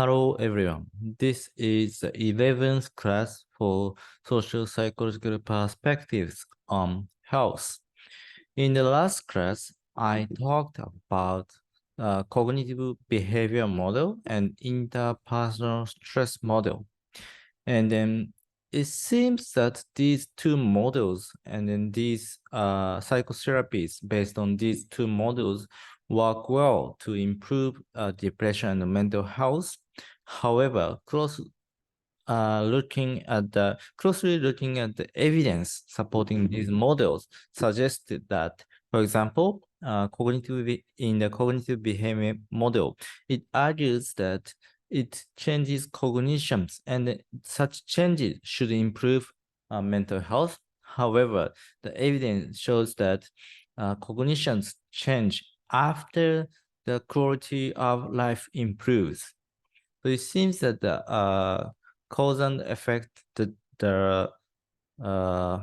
Hello everyone. This is the 11th class for social psychological perspectives on health. In the last class, I talked about cognitive behavior model and interpersonal stress model. And then it seems that these two models and then these psychotherapies based on these two models work well to improve depression and mental health. However, closely looking at the evidence supporting these models suggested that, for example, in the cognitive behavior model, it argues that it changes cognitions and such changes should improve mental health. However, the evidence shows that cognitions change after the quality of life improves. So it seems that the cause and effect, the uh,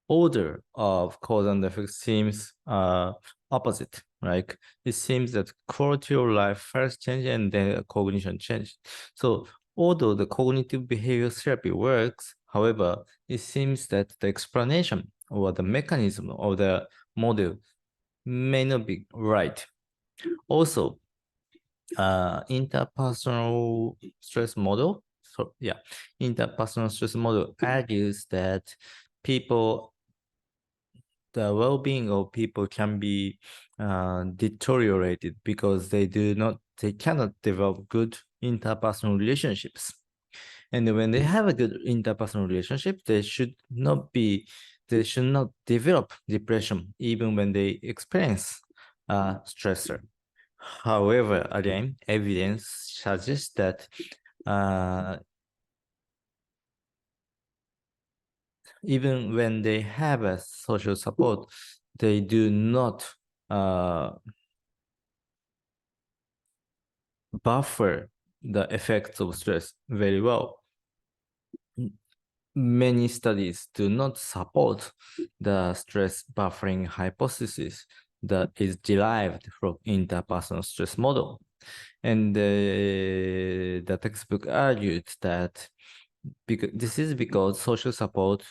order of cause and effect seems opposite. Like it seems that quality of life first change and then cognition change. So although the cognitive behavior therapy works, however, it seems that the explanation or the mechanism of the model may not be right. Also, interpersonal stress model. So yeah, interpersonal stress model argues that people, the well-being of people can be deteriorated because they cannot develop good interpersonal relationships. And when they have a good interpersonal relationship, they should not develop depression even when they experience stressor. However, again, evidence suggests that uh, even when they have a social support, they do not uh, buffer the effects of stress very well. Many studies do not support the stress buffering hypothesis that is derived from interpersonal stress model. And the textbook argued that this is because social support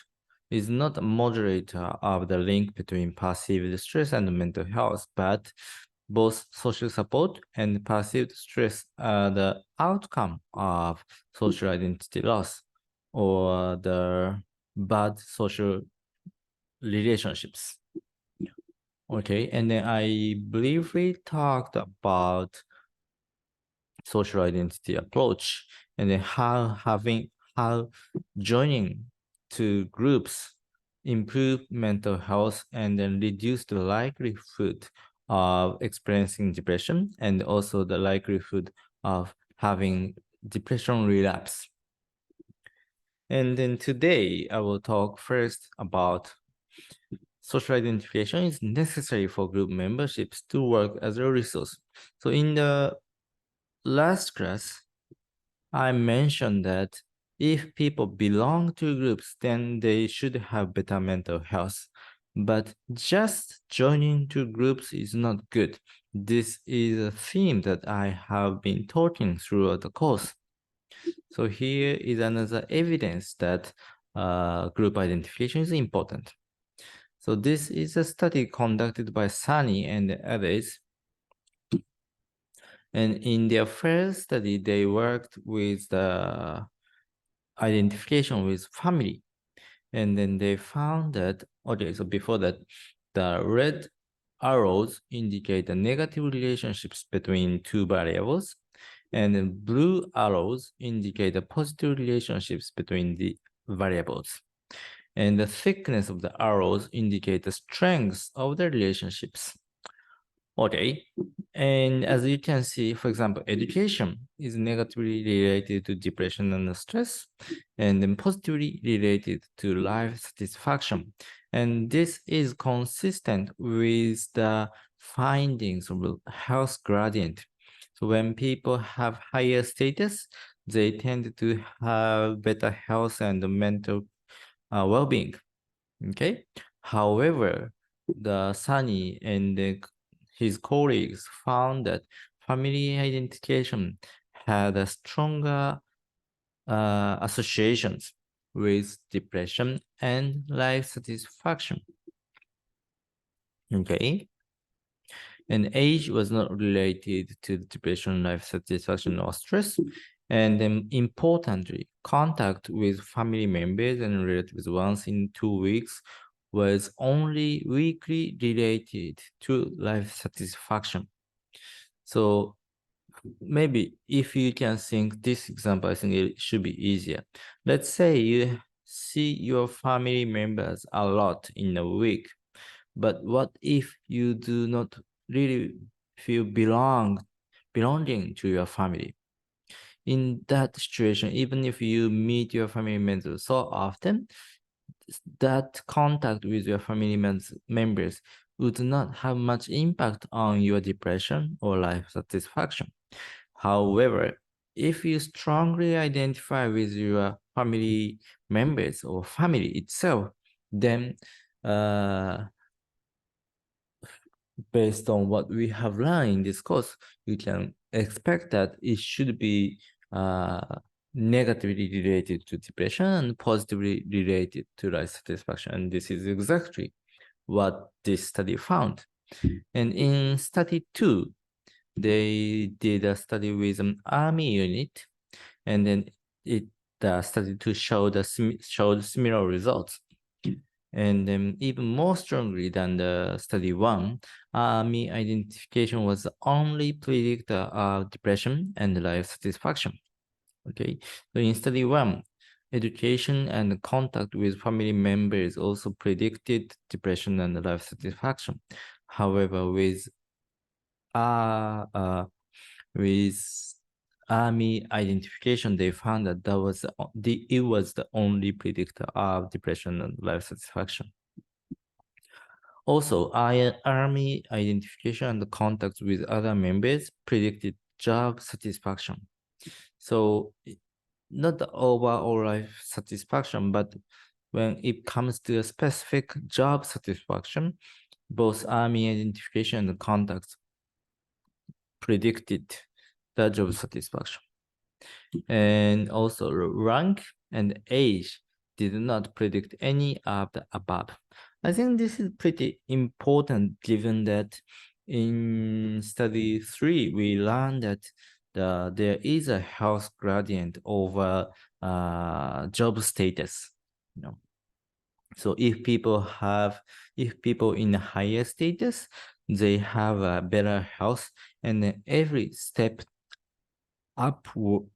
is not a moderator of the link between perceived stress and mental health, but both social support and perceived stress are the outcome of social identity loss or the bad social relationships. Okay, and then I briefly talked about social identity approach and then how joining to groups improve mental health and then reduce the likelihood of experiencing depression and also the likelihood of having depression relapse. And then today I will talk first about social identification is necessary for group memberships to work as a resource. So in the last class, I mentioned that if people belong to groups, then they should have better mental health. But just joining two groups is not good. This is a theme that I have been talking throughout the course. So here is another evidence that group identification is important. So this is a study conducted by Sunny and others. And in their first study, they worked with the identification with family. And then they found that, okay, so before that, the red arrows indicate the negative relationships between two variables, and the blue arrows indicate the positive relationships between the variables. And the thickness of the arrows indicate the strengths of the relationships. Okay, and as you can see, for example, education is negatively related to depression and stress, and then positively related to life satisfaction. And this is consistent with the findings of the health gradient. So when people have higher status, they tend to have better health and mental well-being. Okay. However, the Sunny and his colleagues found that family identification had a stronger associations with depression and life satisfaction. Okay. And age was not related to depression, life satisfaction, or stress. And then importantly, contact with family members and relatives once in 2 weeks was only weakly related to life satisfaction. So maybe if you can think this example, I think it should be easier. Let's say you see your family members a lot in a week, but what if you do not really feel belonging to your family? In that situation, even if you meet your family members so often, that contact with your family members would not have much impact on your depression or life satisfaction. However, if you strongly identify with your family members or family itself, then based on what we have learned in this course, you can expect that it should be negatively related to depression and positively related to life satisfaction. And this is exactly what this study found. And in study 2, they did a study with an army unit, and then the study 2 showed similar results. And even more strongly than the study 1, army identification was the only predictor of depression and life satisfaction. Okay, so in study 1, education and contact with family members also predicted depression and life satisfaction. However, with army identification, they found that it was the only predictor of depression and life satisfaction. Also, army identification and contact with other members predicted job satisfaction. So not the overall life satisfaction, but when it comes to a specific job satisfaction, both army identification and contacts predicted the job satisfaction. And also rank and age did not predict any of the above. I think this is pretty important given that in study 3, we learned that there is a health gradient over job status. You know? So if people in a higher status, they have a better health, and every step upward,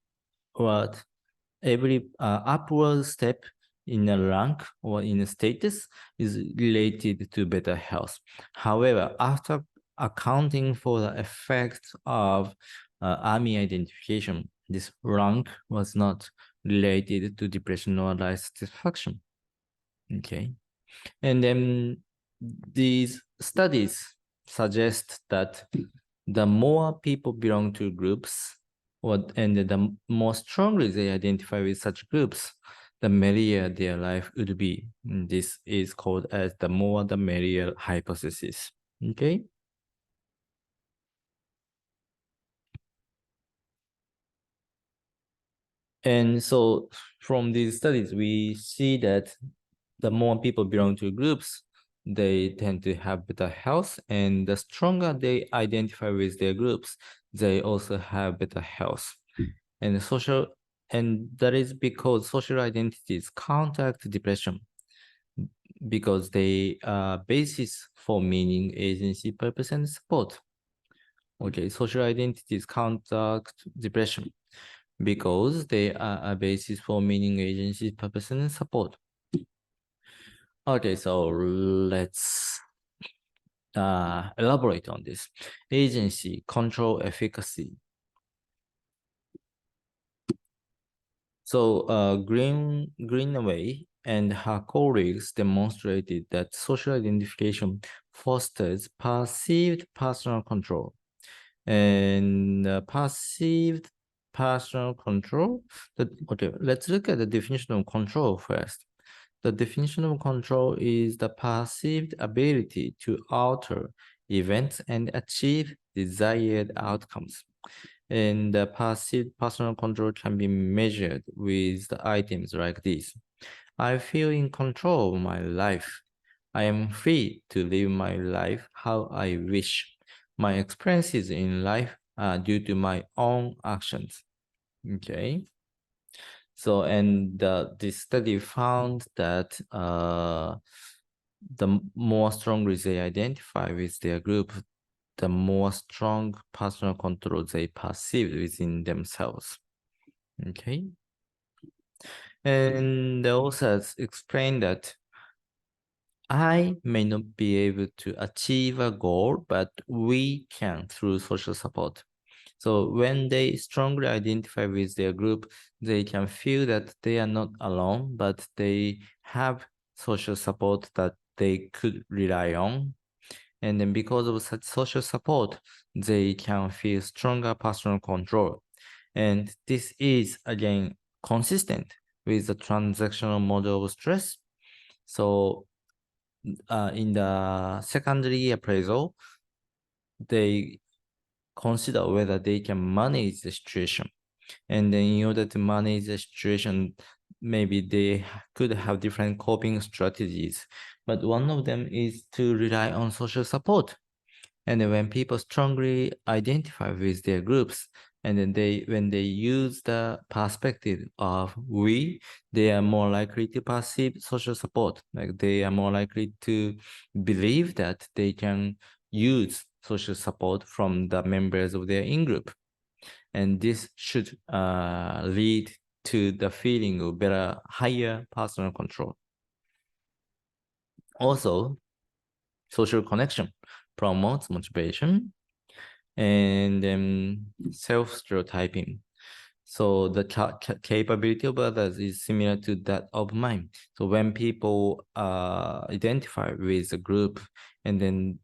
every upward step in a rank or in a status is related to better health. However, after accounting for the effect of army identification, this rank was not related to depression or life satisfaction. Okay. And then these studies suggest that the more people belong to groups, and the more strongly they identify with such groups, the merrier their life would be. This is called as the more the merrier hypothesis. Okay. And so from these studies, we see that the more people belong to groups, they tend to have better health, and the stronger they identify with their groups, they also have better health. And that is because social identities counteract depression, because they are basis for meaning, agency, purpose, and support. Okay, social identities counteract depression because they are a basis for meaning, agency, purpose, and support. Okay, so let's elaborate on this. Agency, control, efficacy. So Greenaway and her colleagues demonstrated that social identification fosters perceived personal control. And perceived personal control. Okay, let's look at the definition of control first. The definition of control is the perceived ability to alter events and achieve desired outcomes. And the passive personal control can be measured with the items like this. I feel in control of my life. I am free to live my life how I wish. My experiences in life are due to my own actions. Okay. So, and this study found that the more strongly they identify with their group, the more strong personal control they perceive within themselves. Okay. And the authors explain that I may not be able to achieve a goal, but we can through social support. So when they strongly identify with their group, they can feel that they are not alone, but they have social support that they could rely on. And then because of such social support, they can feel stronger personal control. And this is again consistent with the transactional model of stress. So in the secondary appraisal, they consider whether they can manage the situation. And then in order to manage the situation, maybe they could have different coping strategies. But one of them is to rely on social support. And then when people strongly identify with their groups, and then when they use the perspective of we, they are more likely to perceive social support. Like they are more likely to believe that they can use social support from the members of their in-group. And this should lead to the feeling of better, higher personal control. Also, social connection promotes motivation and self-stereotyping. So the capability of others is similar to that of mine. So when people identify with a group, and then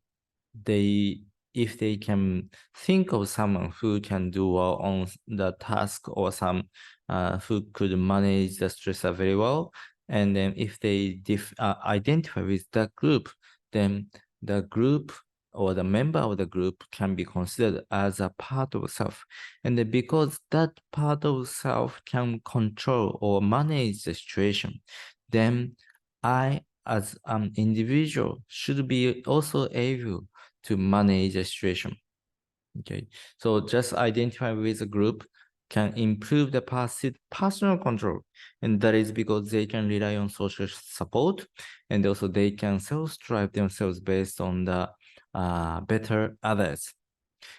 they, if they can think of someone who can do well on the task, or some who could manage the stressor very well, and then if they identify with that group, then the group or the member of the group can be considered as a part of self. And then because that part of self can control or manage the situation, then I, as an individual, should be also able to manage the situation. Okay, so just identify with a group can improve the personal control, and that is because they can rely on social support, and also they can self-drive themselves based on the better others.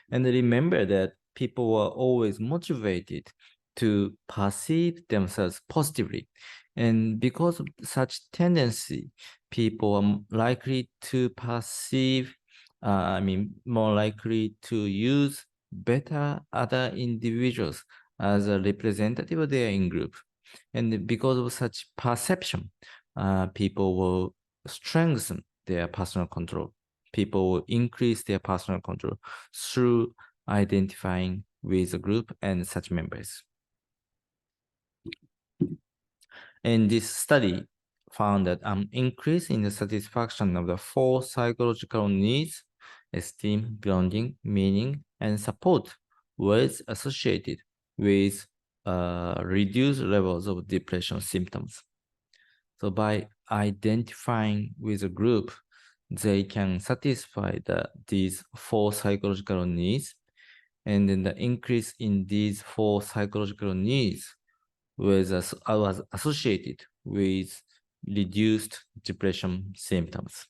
And remember that people are always motivated to perceive themselves positively. And because of such tendency, people are likely to perceive, more likely to use better other individuals as a representative of their in-group. And because of such perception, people will strengthen their personal control. People will increase their personal control through identifying with a group and such members. And this study found that an increase in the satisfaction of the four psychological needs, esteem, belonging, meaning, and support, was associated with reduced levels of depression symptoms. So by identifying with a group, they can satisfy these four psychological needs. And then the increase in these four psychological needs was associated with reduced depression symptoms.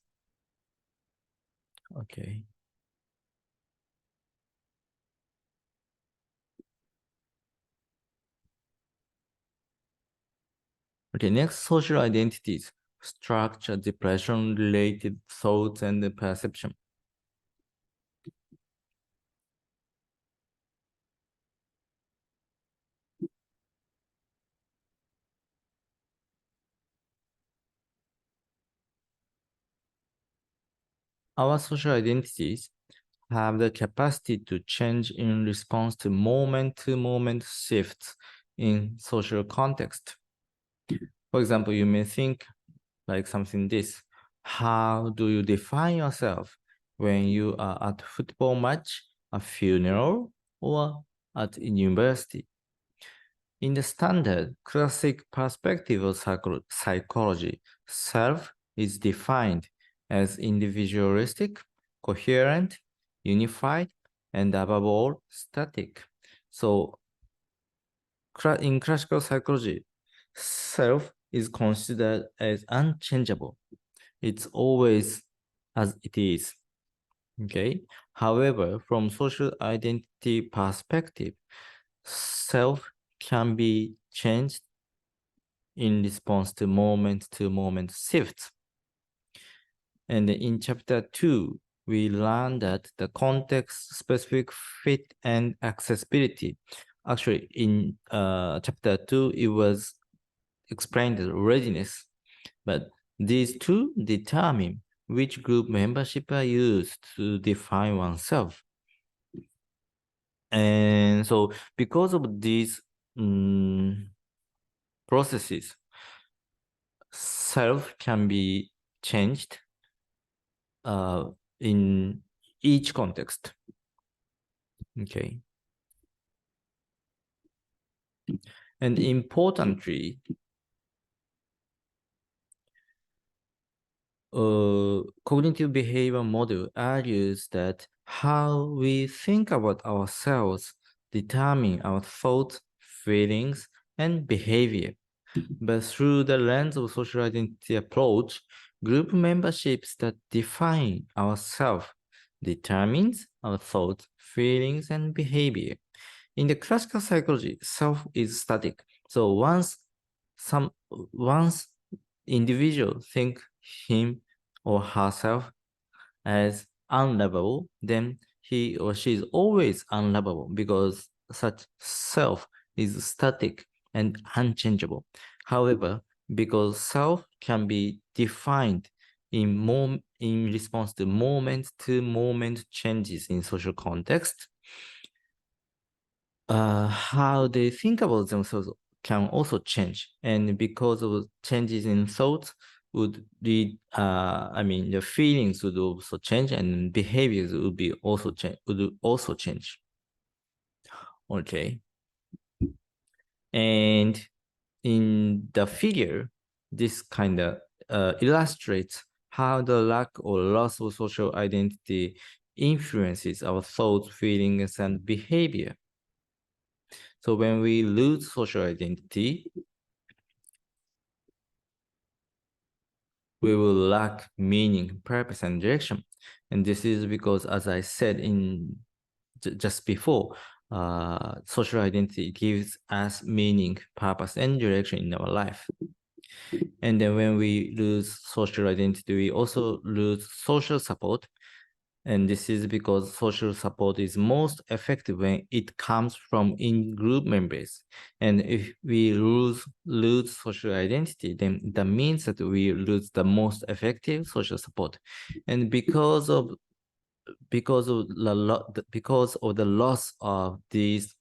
Okay. Okay, next, social identities structure depression-related thoughts and perception. Our social identities have the capacity to change in response to moment-to-moment shifts in social context. For example, you may think like something this: how do you define yourself when you are at a football match, a funeral, or at university. In the standard classic perspective of psychology, self is defined as individualistic, coherent, unified, and above all, static. So, in classical psychology, self is considered as unchangeable. It's always as it is. Okay. However, from social identity perspective, self can be changed in response to moment shifts. And in chapter 2, we learned that the context specific fit and accessibility. Actually, in chapter 2, it was explained as readiness, but these two determine which group membership are used to define oneself. And so because of these processes, self can be changed in each context. Okay. And importantly, cognitive behavior model argues that how we think about ourselves determine our thoughts, feelings, and behavior. But through the lens of social identity approach, group memberships that define ourselves determines our thoughts, feelings, and behavior. In the classical psychology, self is static. So once individual think him or herself as unlovable, then he or she is always unlovable because such self is static and unchangeable. However, because self can be defined in response to moment changes in social context, how they think about themselves can also change. And because of changes in thoughts would lead, the feelings would also change and behaviors would also change. Okay. And in the figure, this kind of illustrates how the lack or loss of social identity influences our thoughts, feelings, and behavior. So when we lose social identity, we will lack meaning, purpose, and direction. And this is because, as I said just before, social identity gives us meaning, purpose, and direction in our life. And then when we lose social identity, we also lose social support. And this is because social support is most effective when it comes from in-group members. And if we lose social identity, then that means that we lose the most effective social support. And because of the loss of these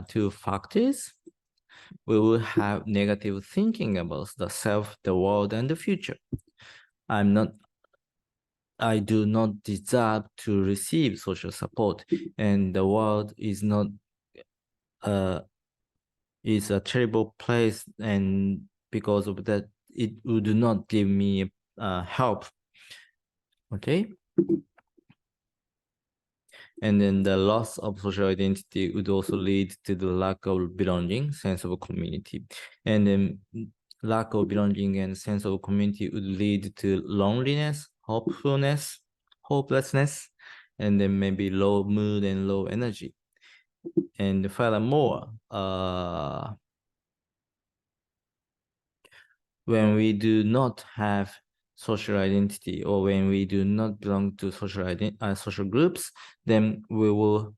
two factors, we will have negative thinking about the self, the world, and the future. I do not deserve to receive social support, and the world is not is a terrible place, and because of that, it would not give me help. Okay. And then the loss of social identity would also lead to the lack of belonging, sense of community. And then lack of belonging and sense of community would lead to loneliness, hopelessness, and then maybe low mood and low energy. And furthermore, when we do not have social identity or when we do not belong to social groups, then we will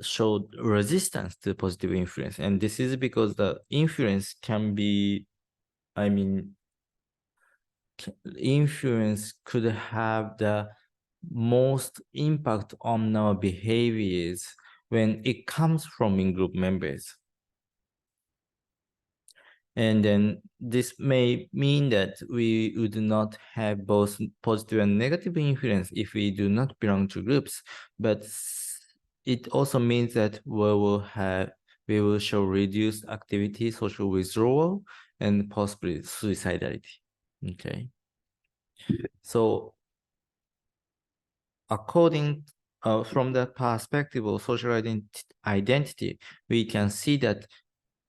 show resistance to positive influence. And this is because the influence can be, influence could have the most impact on our behaviors when it comes from in-group members. And then this may mean that we would not have both positive and negative influence if we do not belong to groups. But it also means that we will show reduced activity, social withdrawal, and possibly suicidality. Okay. So according from the perspective of social identity, we can see that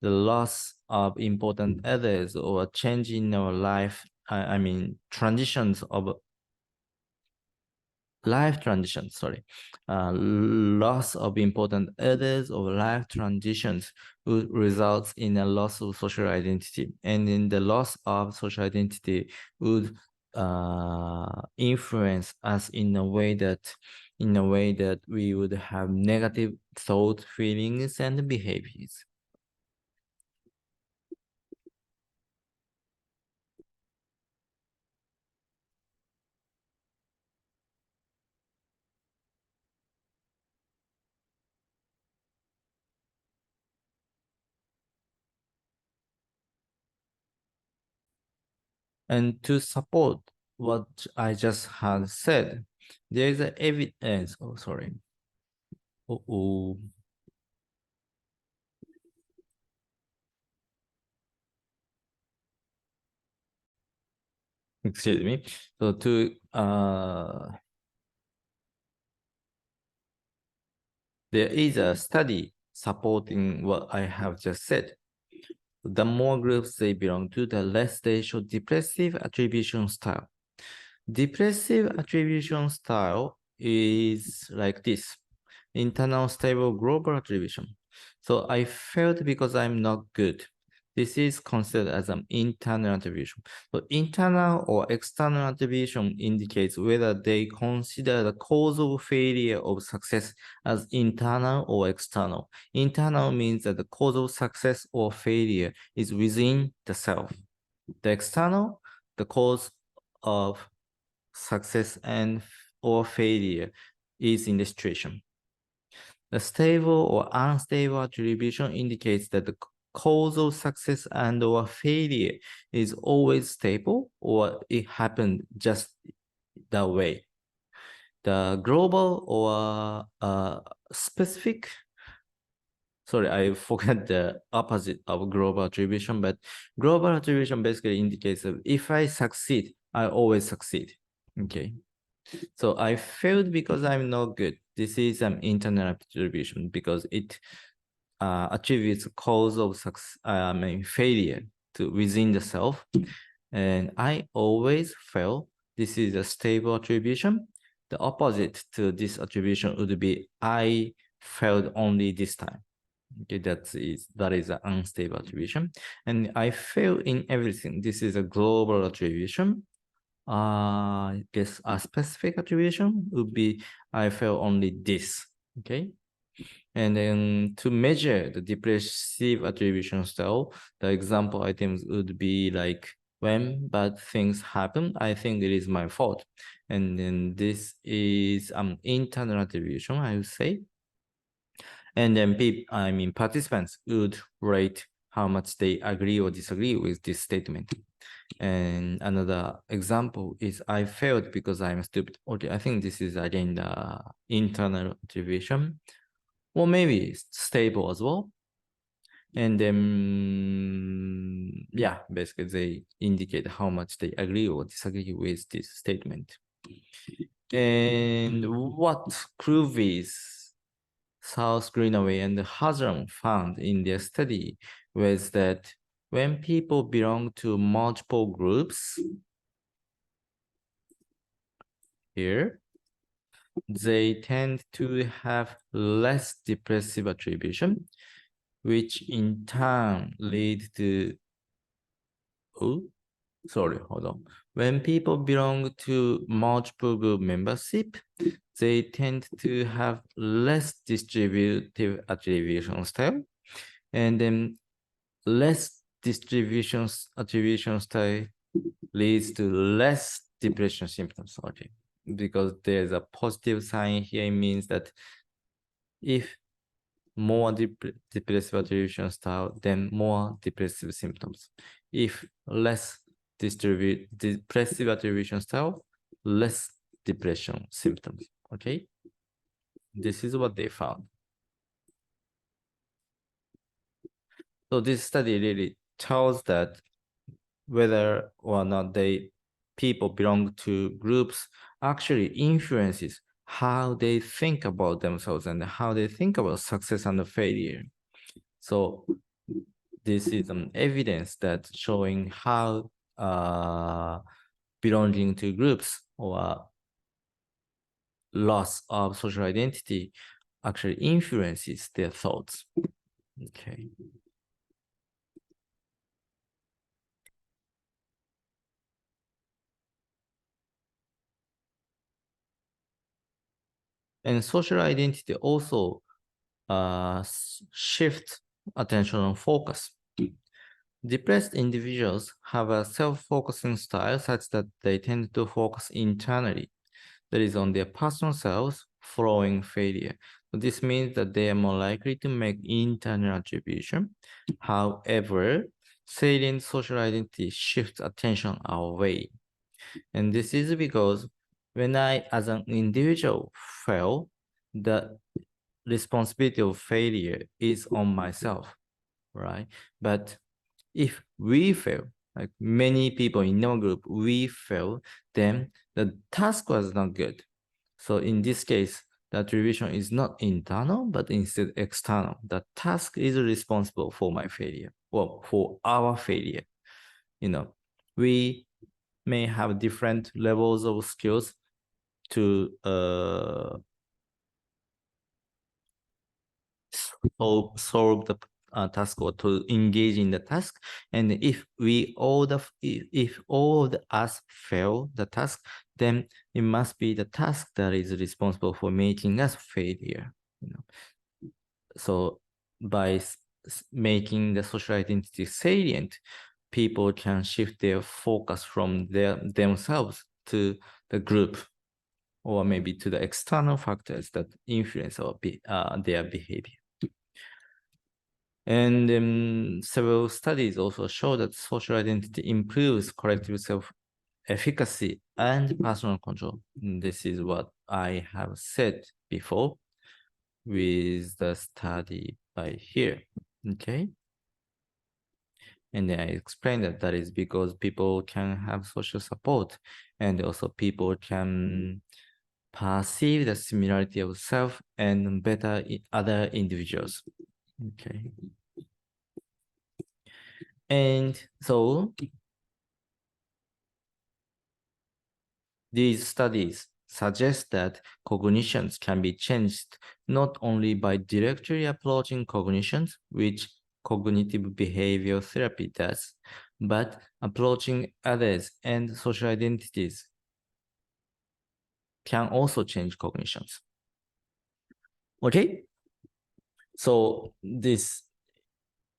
the loss of important others or change in our life, I mean, transitions of life transitions, sorry, loss of important others or life transitions would result in a loss of social identity. And in the loss of social identity would influence us in a way that we would have negative thought, feelings, and behaviors. And to support what I just had said, there is a evidence. Oh, sorry. Oh, excuse me. So there is a study supporting what I have just said. The more groups they belong to, the less they show depressive attribution style. Depressive attribution style is like this: internal stable global attribution. So I failed because I'm not good. This is considered as an internal attribution. So internal or external attribution indicates whether they consider the cause of failure of success as internal or external. Internal means that the cause of success or failure is within the self. The external, the cause of success and or failure is in the situation. The stable or unstable attribution indicates that the cause of success and or failure is always stable or it happened just that way. The global or specific, sorry, I forgot the opposite of global attribution, but global attribution basically indicates that if I succeed, I always succeed. Okay. So I failed because I'm not good. This is an internal attribution because it attributes cause of success, I mean failure to within the self. And I always fail. This is a stable attribution. The opposite to this attribution would be I failed only this time. Okay, that is an unstable attribution. And I fail in everything. This is a global attribution. I guess a specific attribution would be I fail only this. Okay. And then to measure the depressive attribution style, the example items would be like when bad things happen, I think it is my fault. And then this is internal attribution, I would say. And then participants would rate how much they agree or disagree with this statement. And another example is I failed because I'm stupid. Okay, I think this is again the internal attribution, or maybe stable as well. And then, yeah, basically they indicate how much they agree or disagree with this statement. And what Cruvis, South Greenaway, and Hazram found in their study was that when people belong to multiple groups, here, they tend to have less depressive attribution, which in turn lead to, oh, sorry, hold on. When people belong to multiple group membership, they tend to have less distributive attribution style, and then less attribution style leads to less depression symptoms. Okay, because there's a positive sign here, it means that if more depressive attribution style, then more depressive symptoms. If less depressive attribution style, less depression symptoms. Okay. This is what they found. So this study really tells that whether or not people belong to groups actually influences how they think about themselves and how they think about success and failure. So this is an evidence that showing how belonging to groups or loss of social identity actually influences their thoughts. Okay. And social identity also shift attention and focus. Depressed individuals have a self-focusing style such that they tend to focus internally, that is on their personal selves following failure. So this means that they are more likely to make internal attribution. However, salient social identity shifts attention away. And this is because when I, as an individual, fail, the responsibility of failure is on myself, right? But if we fail, like many people in our group, we fail, then the task was not good. So in this case, the attribution is not internal, but instead external. The task is responsible for my failure, well, for our failure. You know, we may have different levels of skills to solve the task or to engage in the task. And if all of us fail the task, then it must be the task that is responsible for making us failure. You know, so by making the social identity salient, people can shift their focus from themselves to the group or maybe to the external factors that influence their behavior. And several studies also show that social identity improves collective self-efficacy and personal control. This is what I have said before with the study by here, okay? And then I explained that that is because people can have social support and also people can perceive the similarity of self and better other individuals, okay? And so these studies suggest that cognitions can be changed not only by directly approaching cognitions, which cognitive behavioral therapy does, but approaching others and social identities can also change cognitions. Okay? So this,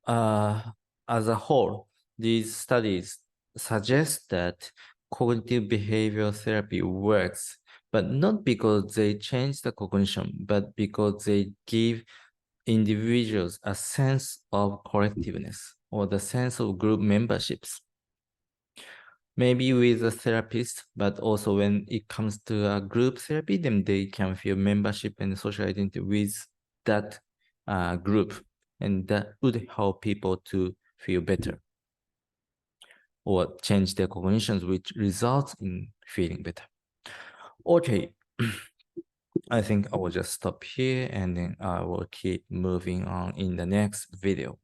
as a whole, these studies suggest that cognitive behavioral therapy works, but not because they change the cognition, but because they give individuals a sense of collectiveness or the sense of group memberships. Maybe with a therapist, but also when it comes to a group therapy, then they can feel membership and social identity with that group. And that would help people to feel better or change their cognitions, which results in feeling better. Okay, I think I will just stop here and then I will keep moving on in the next video.